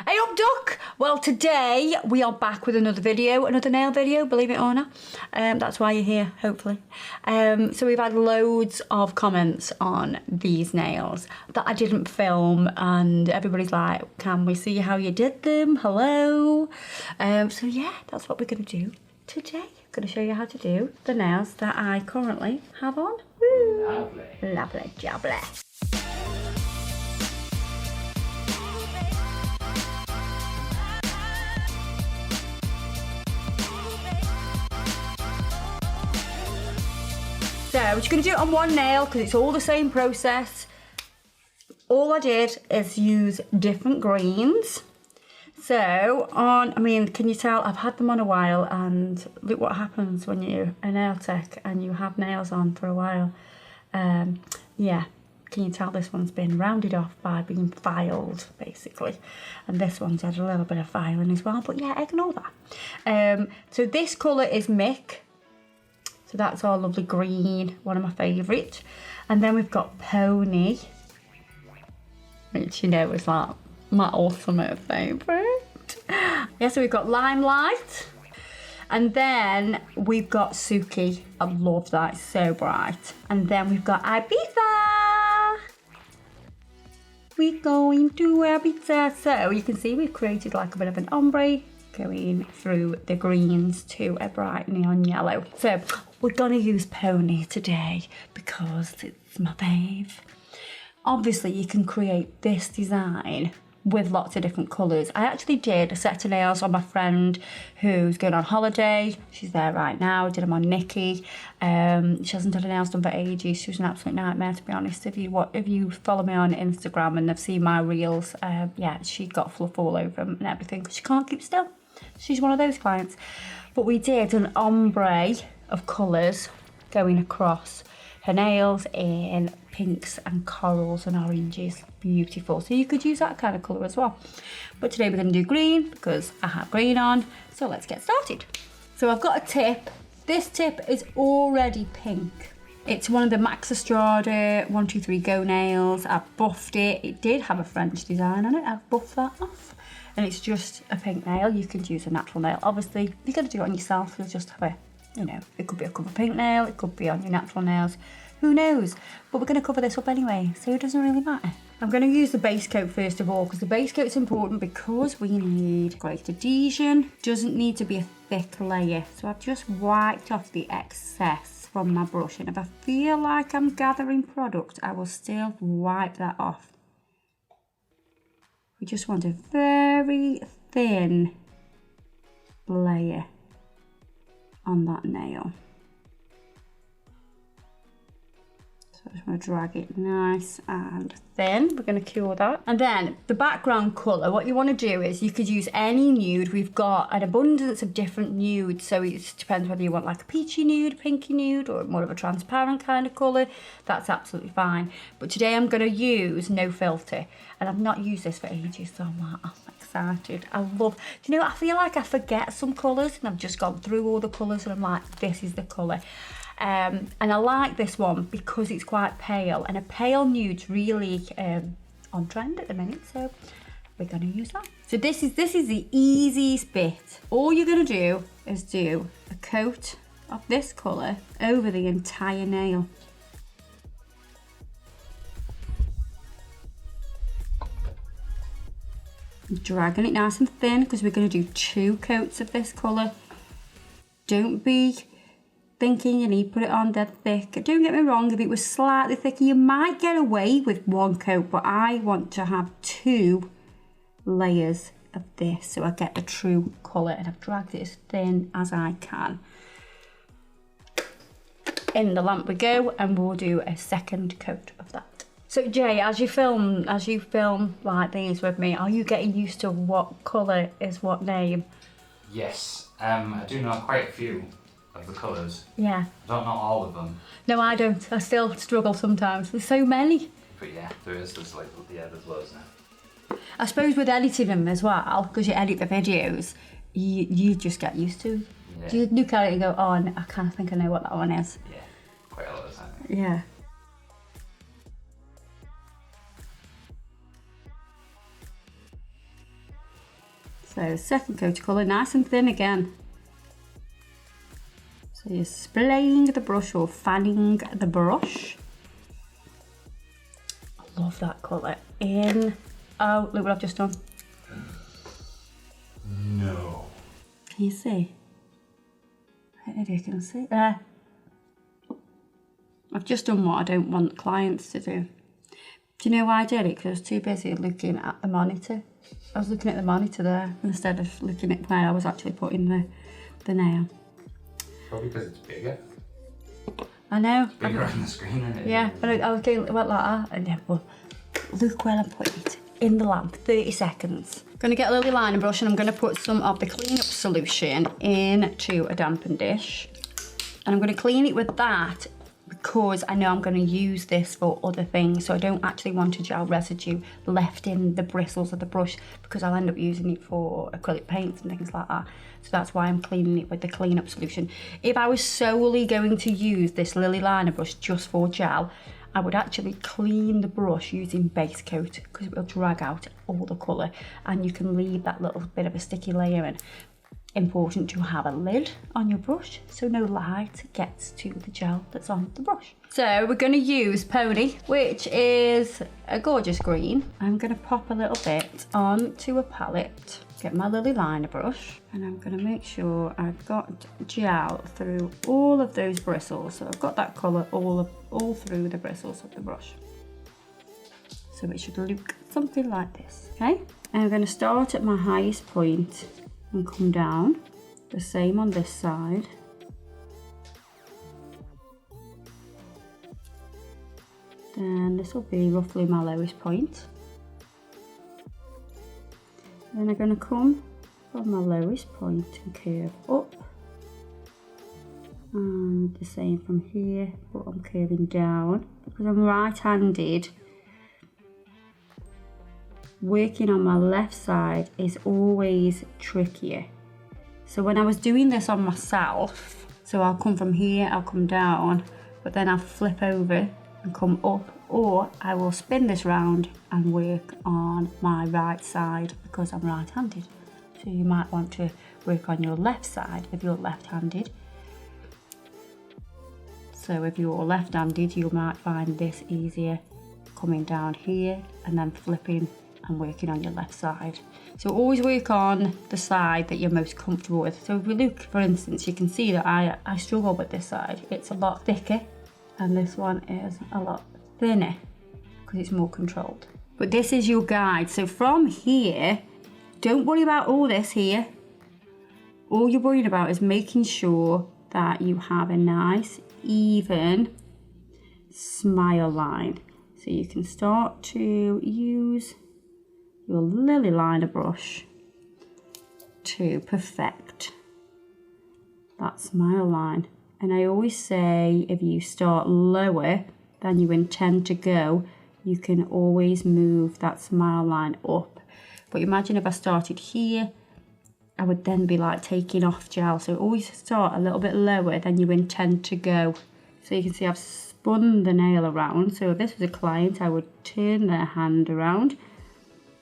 Hey up, duck! Well, today we are back with another video, another nail video, believe it or not. That's why you're here, hopefully. So we've had loads of comments on these nails that I didn't film, and everybody's like, can we see how you did them? Hello? So yeah, that's what we're going to do today. I'm going to show you how to do the nails that I currently have on. Woo! Lovely. Lovely jubbly. So we're just going to do it on one nail because it's all the same process. All I did is use different greens. So can you tell I've had them on a while, and look what happens when you're a nail tech and you have nails on for a while. Yeah, can you tell this one's been rounded off by being filed, basically. And this one's had a little bit of filing as well, but yeah, ignore that. So this colour is Mick. So that's our lovely green, one of my favourite. And then we've got Pony, which you know is like my ultimate favourite. Yeah, so we've got Limelight. And then we've got Suki. I love that, it's so bright. And then we've got Ibiza. We're going to Ibiza. So you can see we've created like a bit of an ombre going through the greens to a bright neon yellow. So we're gonna use Pony today because it's my fave. Obviously you can create this design with lots of different colours. I actually did a set of nails on my friend who's going on holiday. She's there right now. I did them on Nikki. She hasn't had her nails done for ages. She was an absolute nightmare, to be honest. If you follow me on Instagram and have seen my reels, yeah, she got fluff all over them and everything because she can't keep still. She's one of those clients. But we did an ombre of colours going across her nails in pinks and corals and oranges. Beautiful. So you could use that kind of colour as well. But today we're going to do green because I have green on. So let's get started. So I've got a tip. This tip is already pink. It's one of the Max Estrada 123 Go nails. I've buffed it. It did have a French design on it. I've buffed that off. And it's just a pink nail. You can use a natural nail. Obviously, if you're going to do it on yourself, you'll just have it could be a cover pink nail, it could be on your natural nails, who knows? But we're going to cover this up anyway, so it doesn't really matter. I'm going to use the base coat first of all, because the base coat's important because we need great adhesion. Doesn't need to be a thick layer, so I've just wiped off the excess from my brush, and if I feel like I'm gathering product, I will still wipe that off. We just want a very thin layer on that nail. So I just want to drag it nice and thin. We're going to cure that. And then the background colour, what you want to do is you could use any nude. We've got an abundance of different nudes, so it depends whether you want like a peachy nude, pinky nude, or more of a transparent kind of colour. That's absolutely fine. But today I'm going to use No Filter, and I've not used this for ages, so I'm excited. Do you know what? I feel like I forget some colours, and I've just gone through all the colours and I'm like, this is the colour. And I like this one because it's quite pale, and a pale nude's really on trend at the minute, so we're going to use that. So this is the easiest bit. All you're going to do is do a coat of this colour over the entire nail. Dragging it nice and thin because we're going to do 2 coats of this colour. Don't be thinking you need to put it on dead thick. Don't get me wrong, if it was slightly thicker you might get away with 1 coat, but I want to have 2 layers of this so I get the true colour, and I've dragged it as thin as I can. In the lamp we go, and we'll do a second coat of that. So Jay, as you film like these with me, are you getting used to what colour is what name? Yes, I do know quite a few of the colours. Yeah. I don't know all of them. No, I don't. I still struggle sometimes. There's so many. But yeah, there's loads now. I suppose with editing them as well, because you edit the videos, you just get used to. Yeah. You look at it and go, oh, I kind of think I know what that one is. Yeah, quite a lot of time. Yeah. So second coat of colour, nice and thin again. So you're splaying the brush or fanning the brush. I love that colour. In, oh, look what I've just done. No. Can you see? I don't know if you can see. There. I've just done what I don't want clients to do. Do you know why I did it? Because I was too busy looking at the monitor. I was looking at the monitor there instead of looking at where I was actually putting the nail. Probably because it's bigger. I know. It's bigger on the screen than it is. Yeah, but I was going like that. And then, well, look where I'm putting it. In the lamp, 30 seconds. I'm going to get a lily liner brush and I'm going to put some of the clean-up solution into a dampened dish. And I'm going to clean it with that because I know I'm going to use this for other things, so I don't actually want a gel residue left in the bristles of the brush because I'll end up using it for acrylic paints and things like that. So that's why I'm cleaning it with the clean-up solution. If I was solely going to use this lily liner brush just for gel, I would actually clean the brush using base coat because it will drag out all the colour and you can leave that little bit of a sticky layer in. Important to have a lid on your brush so no light gets to the gel that's on the brush. So we're going to use Pony, which is a gorgeous green. I'm going to pop a little bit onto a palette, get my lily liner brush, and I'm going to make sure I've got gel through all of those bristles. So I've got that colour all through the bristles of the brush. So it should look something like this, okay? And I'm going to start at my highest point and come down, the same on this side. Then this will be roughly my lowest point. Then I'm going to come from my lowest point and curve up. And the same from here, but I'm curving down. Because I'm right-handed, working on my left side is always trickier. So when I was doing this on myself, so I'll come from here, I'll come down, but then I'll flip over and come up, or I will spin this round and work on my right side because I'm right-handed. So you might want to work on your left side if you're left-handed. So if you're left-handed, you might find this easier, coming down here and then flipping and working on your left side. So always work on the side that you're most comfortable with. So if we look, for instance, you can see that I struggle with this side. It's a lot thicker and this one is a lot thinner because it's more controlled. But this is your guide. So from here, don't worry about all this here. All you're worried about is making sure that you have a nice, even smile line. So you can start to use your lily liner brush to perfect that smile line. And I always say if you start lower than you intend to go, you can always move that smile line up. But imagine if I started here, I would then be like taking off gel. So always start a little bit lower than you intend to go. So you can see I've spun the nail around. So if this was a client, I would turn their hand around.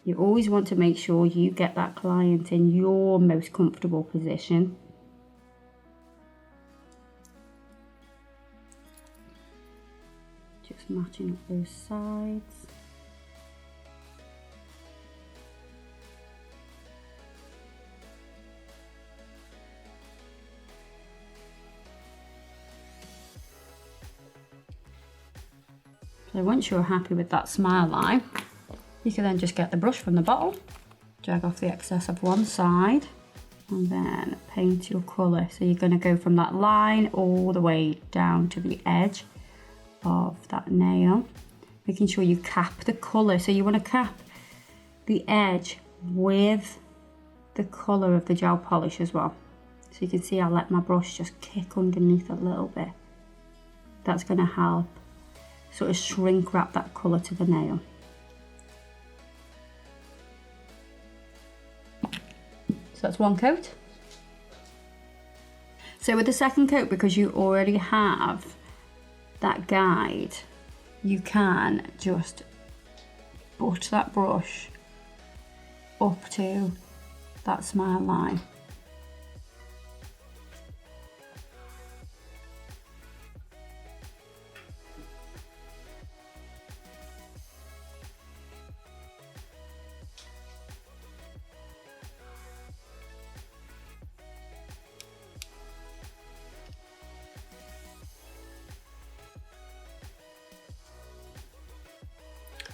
You always want to make sure you get that client in your most comfortable position. Just matching up those sides. So once you're happy with that smile line, you can then just get the brush from the bottle, drag off the excess of one side, and then paint your colour. So you're going to go from that line all the way down to the edge of that nail, making sure you cap the colour. So you want to cap the edge with the colour of the gel polish as well. So you can see I let my brush just kick underneath a little bit. That's going to help sort of shrink wrap that colour to the nail. So that's one coat. So with the second coat, because you already have that guide, you can just butt that brush up to that smile line.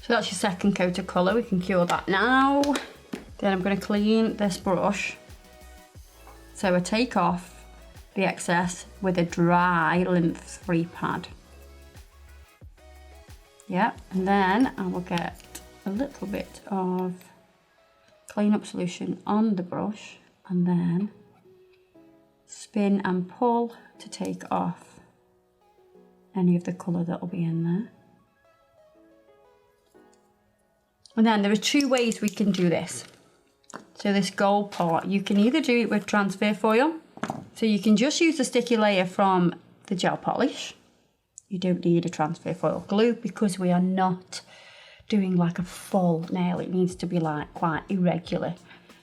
So that's your second coat of colour. We can cure that now. Then I'm going to clean this brush. So I take off the excess with a dry lint-free pad. Yeah, and then I will get a little bit of clean-up solution on the brush and then spin and pull to take off any of the colour that will be in there. And then there are two ways we can do this. So this gold part, you can either do it with transfer foil. So you can just use the sticky layer from the gel polish. You don't need a transfer foil glue because we are not doing like a full nail. It needs to be like quite irregular.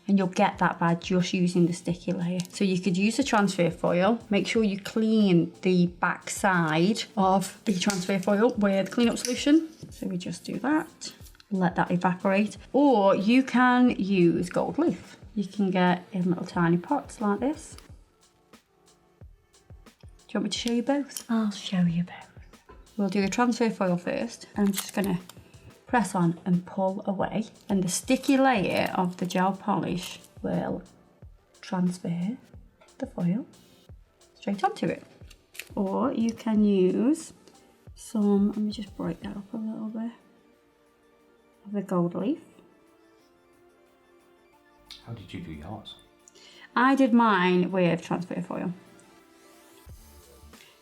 And you'll get that by just using the sticky layer. So you could use the transfer foil. Make sure you clean the back side of the transfer foil with clean-up solution. So we just do that. Let that evaporate. Or you can use gold leaf. You can get in little tiny pots like this. Do you want me to show you both? I'll show you both. We'll do the transfer foil first. I'm just gonna press on and pull away. And the sticky layer of the gel polish will transfer the foil straight onto it. Or you can use some, let me just break that up a little bit, of the gold leaf. How did you do yours? I did mine with transfer foil.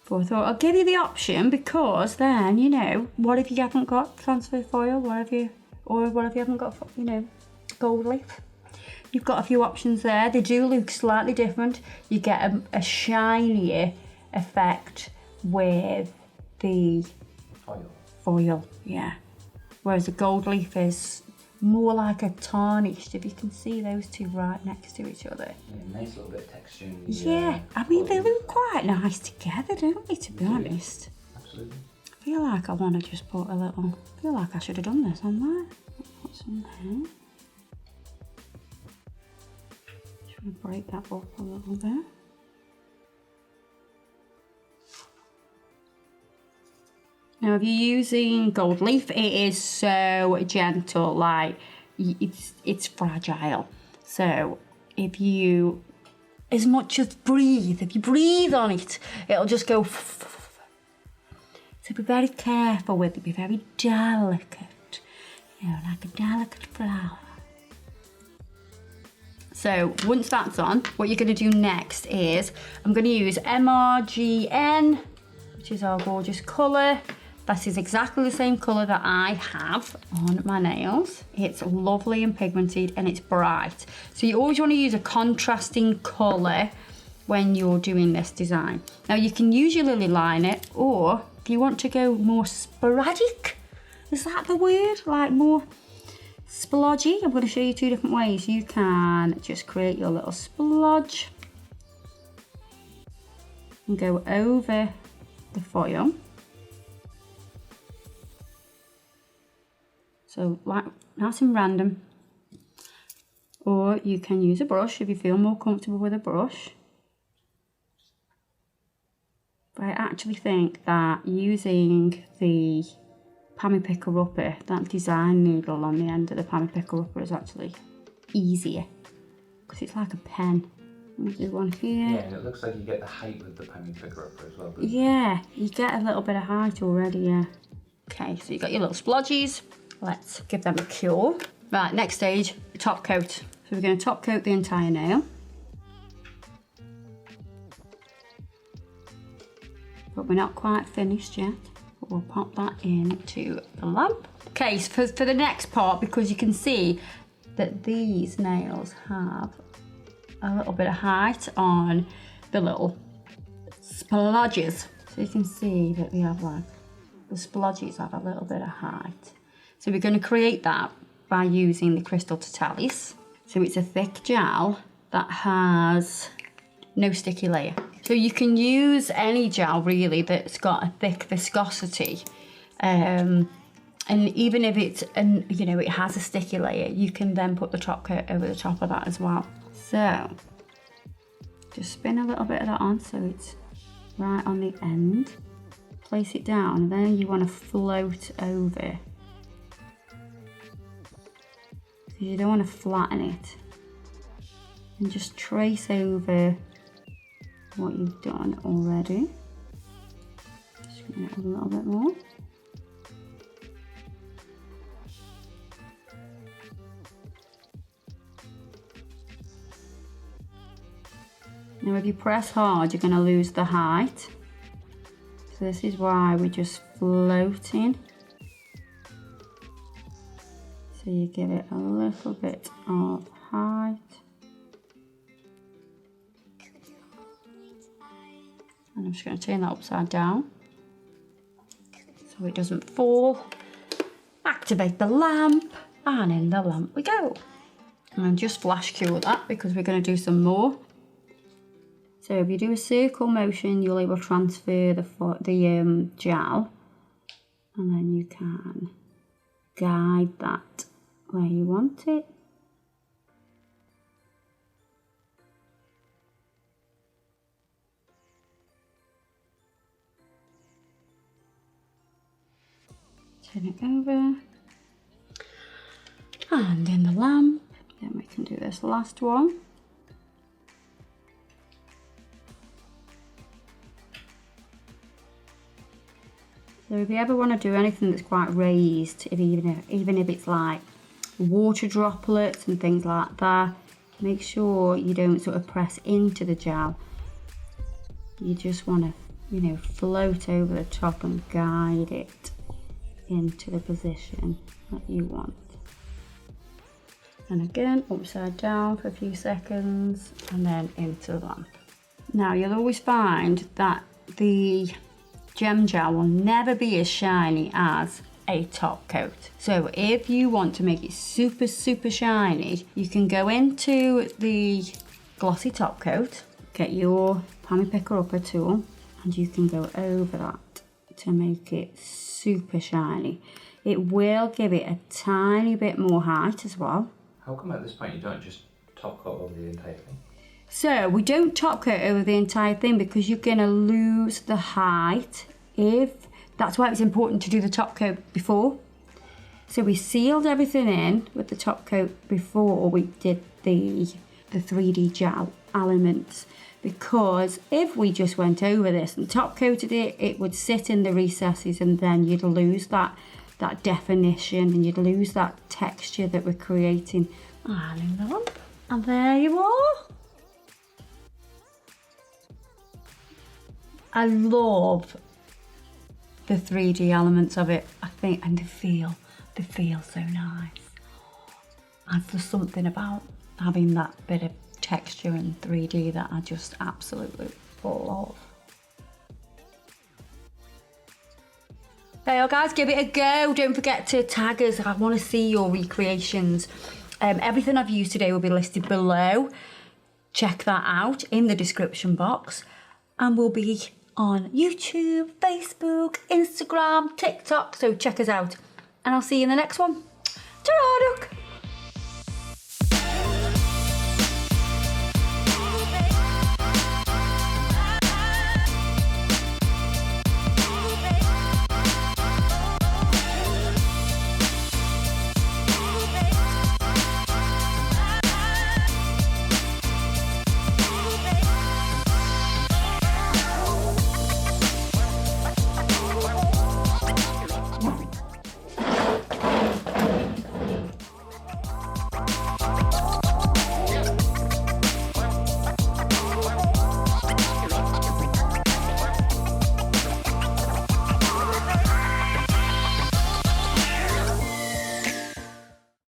But I thought I'll give you the option because then, you know, what if you haven't got transfer foil? What if you haven't got, you know, gold leaf? You've got a few options there. They do look slightly different. You get a shinier effect with the foil, yeah. Whereas the gold leaf is more like a tarnished, if you can see those two right next to each other. Yeah, nice little bit of texture. Yeah, I mean, they look quite nice together, don't they, to be honest? Absolutely. I feel like I want to just put a little, I feel like I should have done this on there. Put some there. Just want to break that up a little bit. Now, if you're using gold leaf, it is so gentle, like it's fragile. So if you, as much as breathe, if you breathe on it, it'll just go. So be very careful with it, be very delicate, you know, like a delicate flower. So once that's on, what you're going to do next is, I'm going to use MRGN, which is our gorgeous colour. This is exactly the same colour that I have on my nails. It's lovely and pigmented and it's bright. So you always want to use a contrasting colour when you're doing this design. Now you can use your lily liner, or if you want to go more sporadic, is that the word? Like more splodgy? I'm going to show you two different ways. You can just create your little splodge and go over the foil. So like nice and random. Or you can use a brush if you feel more comfortable with a brush. But I actually think that using the Pammy Picker Upper, that design needle on the end of the Pammy Picker Upper, is actually easier. Because it's like a pen. I'll do one here. Yeah, and it looks like you get the height with the Pammy Picker Upper as well. Yeah, you get a little bit of height already, yeah. Okay, so you've got your little splodgies. Let's give them a cure. Right, next stage, top coat. So we're going to top coat the entire nail. But we're not quite finished yet. But we'll pop that into the lamp. Okay, so for the next part, because you can see that these nails have a little bit of height on the little splodges. So you can see that we have like, the splodges have a little bit of height. So we're going to create that by using the crystal totalis. So it's a thick gel that has no sticky layer. So you can use any gel really that's got a thick viscosity. And even if it's, you know, it has a sticky layer, you can then put the top coat over the top of that as well. So just spin a little bit of that on so it's right on the end. Place it down, and then you want to float over. Because you don't want to flatten it. And just trace over what you've done already. Just going to add a little bit more. Now if you press hard, you're going to lose the height. So this is why we're just floating. So you give it a little bit of height. And I'm just going to turn that upside down so it doesn't fall. Activate the lamp, and in the lamp we go. And just flash cure that because we're going to do some more. So if you do a circle motion, you'll able to transfer the gel, and then you can guide that where you want it. Turn it over, and in the lamp, then we can do this last one. So if you ever want to do anything that's quite raised, even if it's like water droplets and things like that, make sure you don't sort of press into the gel. You just want to, you know, float over the top and guide it into the position that you want. And again, upside down for a few seconds, and then into the lamp. Now you'll always find that the gem gel will never be as shiny as a top coat. So if you want to make it super, super shiny, you can go into the glossy top coat, get your palmy picker upper tool, and you can go over that to make it super shiny. It will give it a tiny bit more height as well. How come at this point you don't just top coat over the entire thing? So we don't top coat over the entire thing because you're going to lose the height. That's why it's important to do the top coat before. So we sealed everything in with the top coat before we did the 3D gel elements, because if we just went over this and top coated it, it would sit in the recesses, and then you'd lose that definition, and you'd lose that texture that we're creating. And in the lamp. And there you are. I love the 3D elements of it, I think, and they feel so nice. And there's something about having that bit of texture in 3D that I just absolutely love. There you go, guys, give it a go. Don't forget to tag us. I want to see your recreations. Everything I've used today will be listed below. Check that out in the description box. And we'll be on YouTube, Facebook, Instagram, TikTok. So check us out. And I'll see you in the next one. Ta-ra, duck.